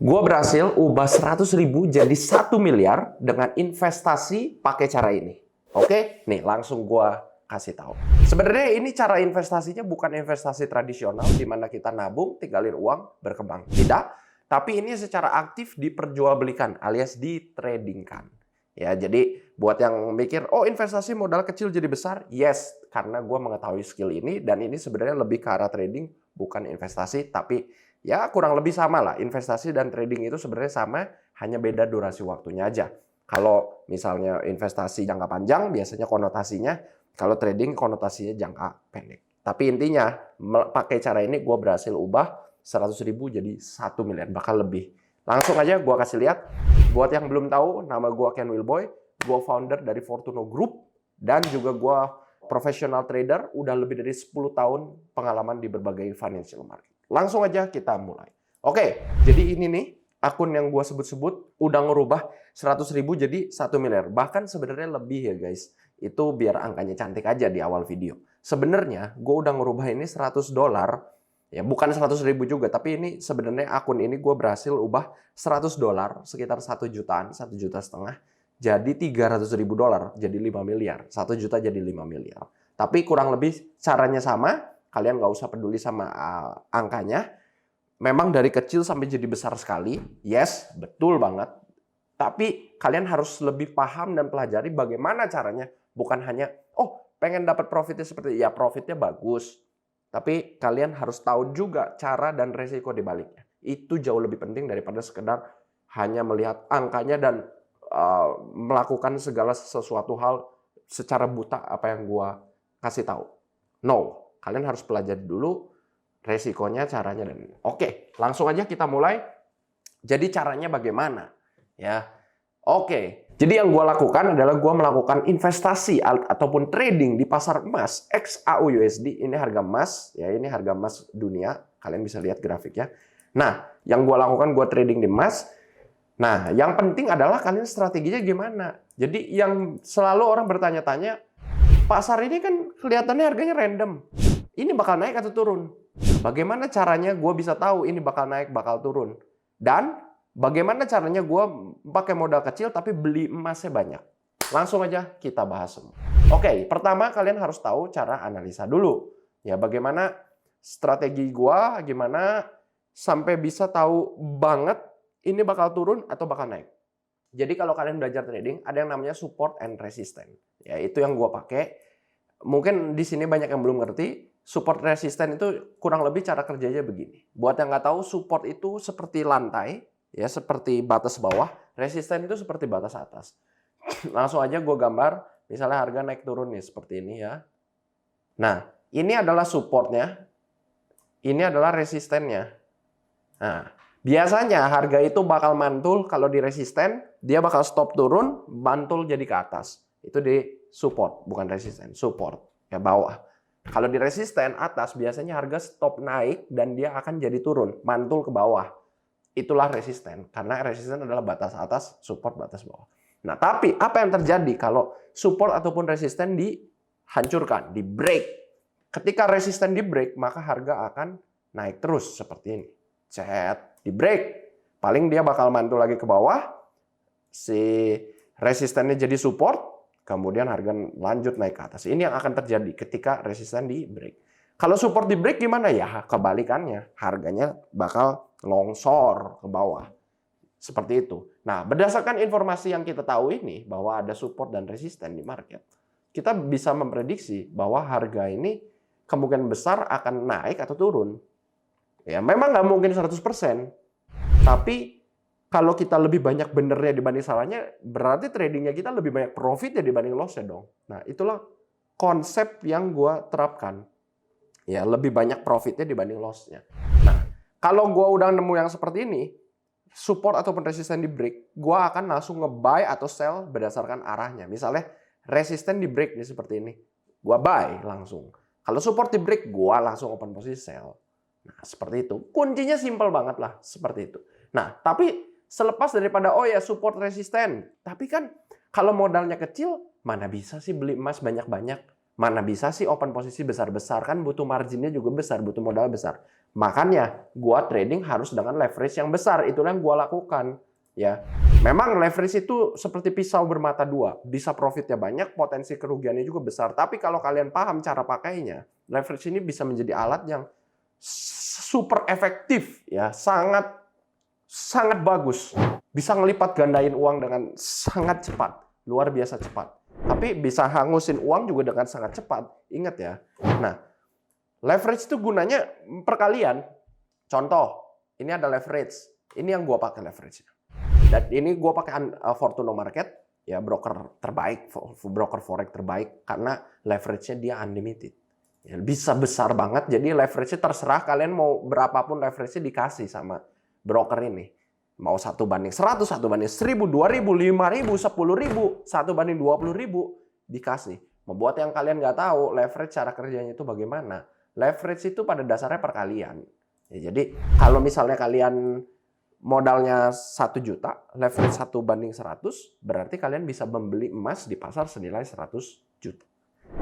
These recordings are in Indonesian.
Gue berhasil ubah 100.000 jadi 1 miliar dengan investasi pakai cara ini. Oke, nih langsung gue kasih tahu. Sebenarnya ini cara investasinya bukan investasi tradisional di mana kita nabung, tinggalin uang, berkembang. Tidak, tapi ini secara aktif diperjualbelikan alias ditradingkan. Ya, jadi buat yang mikir, oh investasi modal kecil jadi besar, yes, karena gue mengetahui skill ini dan ini sebenarnya lebih ke arah trading, bukan investasi, tapi ya kurang lebih sama lah. Investasi dan trading itu sebenarnya sama, hanya beda durasi waktunya aja. Kalau misalnya investasi jangka panjang, biasanya konotasinya, kalau trading konotasinya jangka pendek. Tapi intinya, pakai cara ini gue berhasil ubah 100.000 jadi 1 miliar, bahkan lebih. Langsung aja gue kasih lihat. Buat yang belum tahu, nama gue Ken Wilboy. Gue founder dari Fortuno Group. Dan juga gue professional trader. Udah lebih dari 10 tahun pengalaman di berbagai financial market. Langsung aja kita mulai. Oke, jadi ini nih akun yang gue sebut-sebut udah ngerubah 100.000 jadi 1 miliar. Bahkan sebenarnya lebih ya guys. Itu biar angkanya cantik aja di awal video. Sebenarnya gue udah ngerubah ini $100. Ya, bukan 100.000 juga, tapi ini sebenarnya akun ini gue berhasil ubah $100, sekitar 1 jutaan, 1,5 juta, jadi $300.000, jadi 5 miliar. 1 juta jadi 5 miliar. Tapi kurang lebih caranya sama, kalian nggak usah peduli sama angkanya. Memang dari kecil sampai jadi besar sekali, yes, betul banget. Tapi kalian harus lebih paham dan pelajari bagaimana caranya, bukan hanya, oh pengen dapat profitnya seperti, ya profitnya bagus. Tapi kalian harus tahu juga cara dan resiko di baliknya. Itu jauh lebih penting daripada sekedar hanya melihat angkanya dan melakukan segala sesuatu hal secara buta apa yang gua kasih tahu. No, kalian harus pelajari dulu resikonya, caranya dan oke, langsung aja kita mulai. Jadi caranya bagaimana? Ya. Oke, jadi yang gue lakukan adalah gue melakukan investasi ataupun trading di pasar emas XAUUSD. Ini harga emas, ya ini harga emas dunia. Kalian bisa lihat grafiknya. Nah, yang gue lakukan gue trading di emas. Nah, yang penting adalah kalian strateginya gimana. Jadi yang selalu orang bertanya-tanya, pasar ini kan kelihatannya harganya random. Ini bakal naik atau turun? Bagaimana caranya gue bisa tahu ini bakal naik, bakal turun? Dan bagaimana caranya gue pakai modal kecil tapi beli emasnya banyak? Langsung aja kita bahas semua. Oke, pertama kalian harus tahu cara analisa dulu. Ya, bagaimana strategi gue, gimana sampai bisa tahu banget ini bakal turun atau bakal naik. Jadi kalau kalian belajar trading, ada yang namanya support and resistance. Ya, itu yang gue pakai. Mungkin di sini banyak yang belum ngerti. Support resistance itu kurang lebih cara kerjanya begini. Buat yang nggak tahu, support itu seperti lantai. Ya, seperti batas bawah, resisten itu seperti batas atas. Langsung aja gue gambar, misalnya harga naik turun nih, seperti ini ya. Nah, ini adalah supportnya, ini adalah resistennya. Nah, biasanya harga itu bakal mantul kalau di resisten, dia bakal stop turun, mantul jadi ke atas. Itu di support, bukan resisten, support, ya bawah. Kalau di resisten atas, biasanya harga stop naik dan dia akan jadi turun, mantul ke bawah. Itulah resisten, karena resisten adalah batas atas, support batas bawah. Nah, tapi apa yang terjadi kalau support ataupun resisten dihancurkan, di break? Ketika resisten di break, maka harga akan naik terus seperti ini. Cet, di break. Paling dia bakal mantul lagi ke bawah, si resistennya jadi support, kemudian harga lanjut naik ke atas. Ini yang akan terjadi ketika resisten di break. Kalau support di break gimana ya? Kebalikannya, harganya bakal longsor ke bawah. Seperti itu. Nah, berdasarkan informasi yang kita tahu ini, bahwa ada support dan resisten di market, kita bisa memprediksi bahwa harga ini kemungkinan besar akan naik atau turun. Ya, memang nggak mungkin 100%, tapi kalau kita lebih banyak benernya dibanding salahnya, berarti tradingnya kita lebih banyak profitnya dibanding lossnya dong. Nah, itulah konsep yang gue terapkan. Ya, lebih banyak profitnya dibanding lossnya. Nah, kalau gue udah nemu yang seperti ini, support ataupun resisten di break, gue akan langsung nge-buy atau sell berdasarkan arahnya. Misalnya resisten di break nih seperti ini, gue buy langsung. Kalau support di break, gue langsung open posisi sell. Nah, seperti itu. Kuncinya simple banget lah, seperti itu. Nah, tapi selepas daripada, oh ya support resisten, tapi kan kalau modalnya kecil, mana bisa sih beli emas banyak-banyak? Mana bisa sih open posisi besar-besar, kan butuh marginnya juga besar, butuh modal besar. Makanya gua trading harus dengan leverage yang besar, itulah yang gua lakukan. Ya, memang leverage itu seperti pisau bermata dua, bisa profitnya banyak, potensi kerugiannya juga besar. Tapi kalau kalian paham cara pakainya, leverage ini bisa menjadi alat yang super efektif, ya, sangat bagus, bisa ngelipat gandain uang dengan sangat cepat, luar biasa cepat. Tapi bisa hangusin uang juga dengan sangat cepat. Ingat ya. Nah, leverage itu gunanya perkalian. Contoh, ini ada leverage. Ini yang gua pakai leverage. Dan ini gue pakai Fortuno Market, ya broker terbaik, broker forex terbaik karena leverage-nya dia unlimited. Ya, bisa besar banget, jadi leverage-nya terserah kalian mau berapapun leverage-nya dikasih sama broker ini. Mau 1:100, 1:1000, 2000, 5000, 10000, 1:20.000 dikasih. Membuat yang kalian nggak tahu leverage cara kerjanya itu bagaimana. Leverage itu pada dasarnya perkalian. Ya, jadi kalau misalnya kalian modalnya 1 juta, leverage 1:100, berarti kalian bisa membeli emas di pasar senilai 100 juta.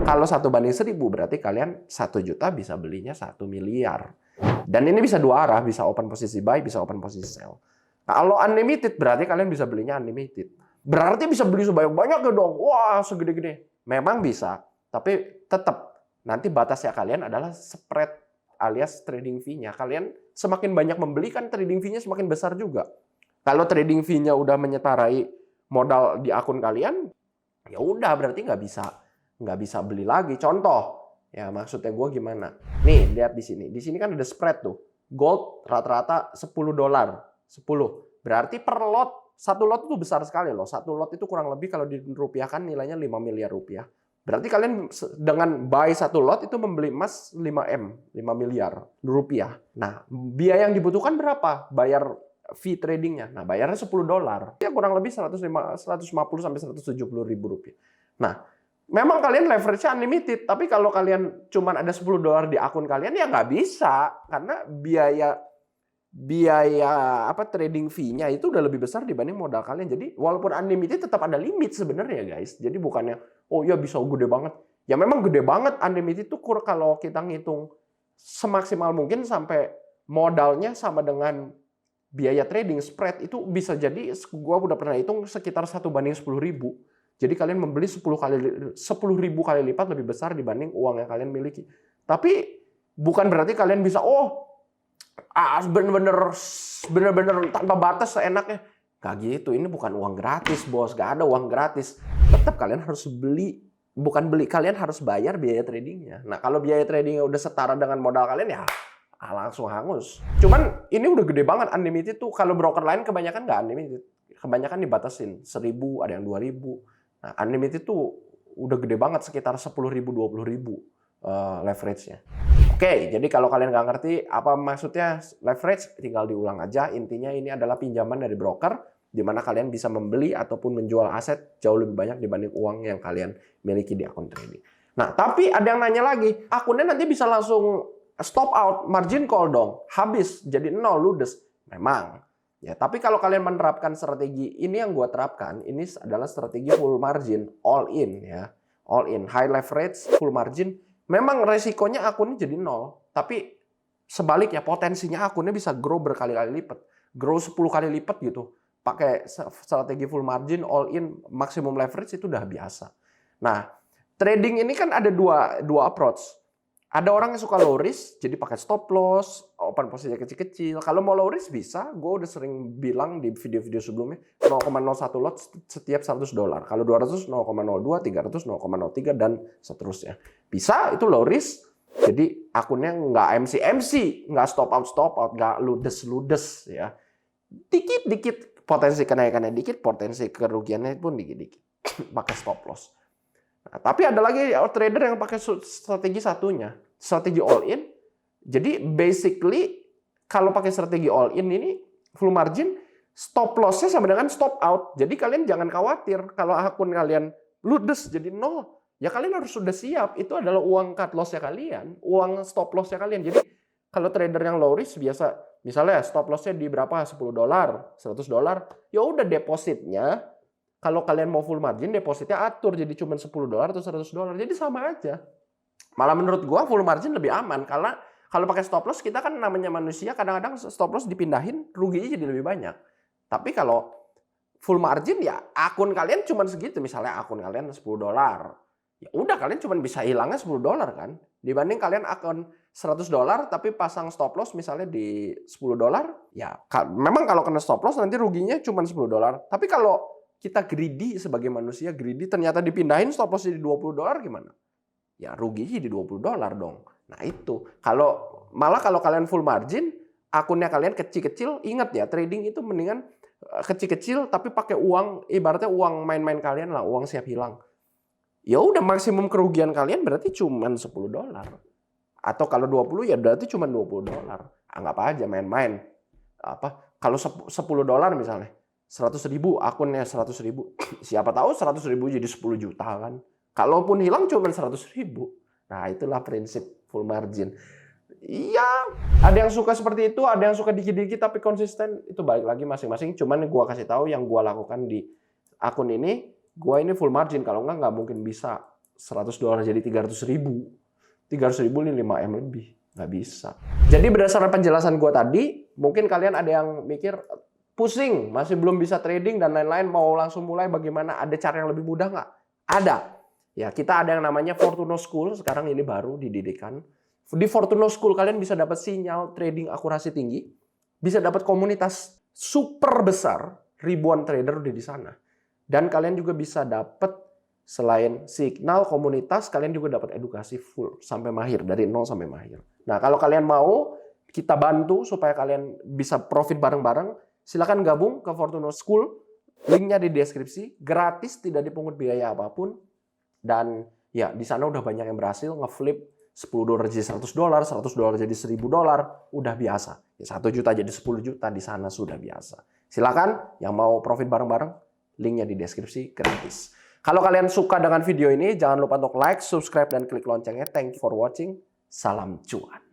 Kalau 1:1000, berarti kalian 1 juta bisa belinya 1 miliar. Dan ini bisa dua arah, bisa open posisi buy, bisa open posisi sell. Kalau unlimited, berarti kalian bisa belinya unlimited. Berarti bisa beli sebanyak-banyaknya dong. Wah, segede-gede. Memang bisa, tapi tetap nanti batasnya kalian adalah spread alias trading fee-nya. Kalian semakin banyak membeli kan trading fee-nya semakin besar juga. Kalau trading fee-nya udah menyetarai modal di akun kalian, ya udah berarti nggak bisa beli lagi. Contoh, ya maksudnya gue gimana? Nih lihat di sini. Di sini kan ada spread tuh. Gold rata-rata $10. 10. Berarti per lot, satu lot itu besar sekali loh. Satu lot itu kurang lebih kalau dirupiahkan nilainya 5 miliar rupiah. Berarti kalian dengan buy satu lot itu membeli emas 5 miliar rupiah. Nah, biaya yang dibutuhkan berapa? Bayar fee tradingnya. Nah, bayarnya $10. Ya kurang lebih 150 sampai 170 ribu rupiah. Nah, memang kalian leverage-nya unlimited. Tapi kalau kalian cuma ada $10 di akun kalian, ya nggak bisa. Karena biaya trading fee-nya itu udah lebih besar dibanding modal kalian. Jadi walaupun unlimited tetap ada limit sebenarnya guys. Jadi bukannya oh ya bisa gede banget. Ya memang gede banget unlimited itu kalau kita ngitung semaksimal mungkin sampai modalnya sama dengan biaya trading spread itu bisa jadi gua udah pernah hitung sekitar 1:10.000. Jadi kalian membeli 10.000 kali lipat lebih besar dibanding uang yang kalian miliki. Tapi bukan berarti kalian bisa bener-bener tanpa batas seenaknya. Gak gitu, ini bukan uang gratis bos, gak ada uang gratis. Tetap kalian harus kalian harus bayar biaya tradingnya. Nah kalau biaya tradingnya udah setara dengan modal kalian ya langsung hangus. Cuman ini udah gede banget unlimited tuh. Kalau broker lain kebanyakan nggak unlimited, kebanyakan dibatasin 1.000, ada yang 2.000. Nah unlimited tuh udah gede banget sekitar 10.000, 20.000 leverage-nya. Oke, jadi kalau kalian nggak ngerti apa maksudnya leverage, tinggal diulang aja. Intinya ini adalah pinjaman dari broker, di mana kalian bisa membeli ataupun menjual aset jauh lebih banyak dibanding uang yang kalian miliki di akun trading. Nah, tapi ada yang nanya lagi, akunnya nanti bisa langsung stop out, margin call dong, habis, jadi nol, ludes. Memang. Ya, tapi kalau kalian menerapkan strategi ini yang gue terapkan, ini adalah strategi full margin, all in ya, all in, high leverage, full margin. Memang resikonya akunnya jadi nol, tapi sebaliknya potensinya akunnya bisa grow berkali-kali lipat, grow 10 kali lipat gitu. Pakai strategi full margin, all in, maximum leverage itu udah biasa. Nah, trading ini kan ada dua approach. Ada orang yang suka low risk, jadi pakai stop loss, open posisinya kecil-kecil. Kalau mau low risk bisa, gue udah sering bilang di video-video sebelumnya, 0,01 lot setiap $100. Kalau 200, 0,02, 300, 0,03, dan seterusnya. Bisa, itu low risk. Jadi akunnya nggak MC, nggak stop out, nggak ludes ya. Dikit-dikit, potensi kenaikannya dikit, potensi kerugiannya pun dikit-dikit. Pakai stop loss. Nah, tapi ada lagi trader yang pakai strategi satunya, strategi all in. Jadi basically kalau pakai strategi all in ini full margin, stop loss-nya sama dengan stop out. Jadi kalian jangan khawatir kalau akun kalian ludes jadi nol. Ya kalian harus sudah siap, itu adalah uang cut loss-nya kalian, uang stop loss-nya kalian. Jadi kalau trader yang low risk biasa, misalnya stop loss-nya di berapa? $10, $100, ya udah depositnya. Kalau kalian mau full margin, depositnya atur jadi cuma $10 atau $100. Jadi sama aja. Malah menurut gua full margin lebih aman karena kalau pakai stop loss kita kan namanya manusia kadang-kadang stop loss dipindahin ruginya jadi lebih banyak. Tapi kalau full margin ya akun kalian cuma segitu, misalnya akun kalian $10. Ya udah kalian cuma bisa hilangnya $10 kan. Dibanding kalian akun $100 tapi pasang stop loss misalnya di $10, ya memang kalau kena stop loss nanti ruginya cuma $10. Tapi kalau kita greedy sebagai manusia greedy ternyata dipindahin stop loss jadi $20 gimana? Ya ruginya jadi $20 dong. Nah itu, malah kalau kalian full margin, akunnya kalian kecil-kecil, ingat ya trading itu mendingan kecil-kecil tapi pakai uang, ibaratnya uang main-main kalian lah, uang siap hilang. Ya udah maksimum kerugian kalian berarti cuma $10. Atau kalau 20 ya berarti cuma $20. Anggap aja main-main. Kalau $10 misalnya, 100.000 akunnya 100.000. Siapa tahu 100.000 jadi 10 juta kan. Kalaupun hilang cuma 100.000. Nah, itulah prinsip full margin. Iya, ada yang suka seperti itu, ada yang suka dikit-dikit tapi konsisten. Itu balik lagi masing-masing. Cuman gua kasih tahu yang gua lakukan di akun ini, gua ini full margin. Kalau nggak mungkin bisa $100 jadi 300.000. 300.000 ini 5M lebih. Nggak bisa. Jadi berdasarkan penjelasan gua tadi, mungkin kalian ada yang mikir, pusing, masih belum bisa trading dan lain-lain, mau langsung mulai bagaimana? Ada cara yang lebih mudah nggak? Ada. Ya, kita ada yang namanya Fortuno School, sekarang ini baru didirikan. Di Fortuno School kalian bisa dapat sinyal trading akurasi tinggi, bisa dapat komunitas super besar, ribuan trader udah di sana. Dan kalian juga bisa dapat selain signal komunitas, kalian juga dapat edukasi full sampai mahir, dari 0 sampai mahir. Nah, kalau kalian mau kita bantu supaya kalian bisa profit bareng-bareng, silakan gabung ke Fortuno School. Linknya di deskripsi, gratis, tidak dipungut biaya apapun. Dan ya di sana udah banyak yang berhasil ngeflip $10 jadi $100, $100 jadi $1.000, udah biasa. Ya, 1 juta jadi 10 juta di sana sudah biasa. Silakan yang mau profit bareng-bareng, linknya di deskripsi, gratis. Kalau kalian suka dengan video ini, jangan lupa untuk like, subscribe, dan klik loncengnya. Thank you for watching. Salam cuan.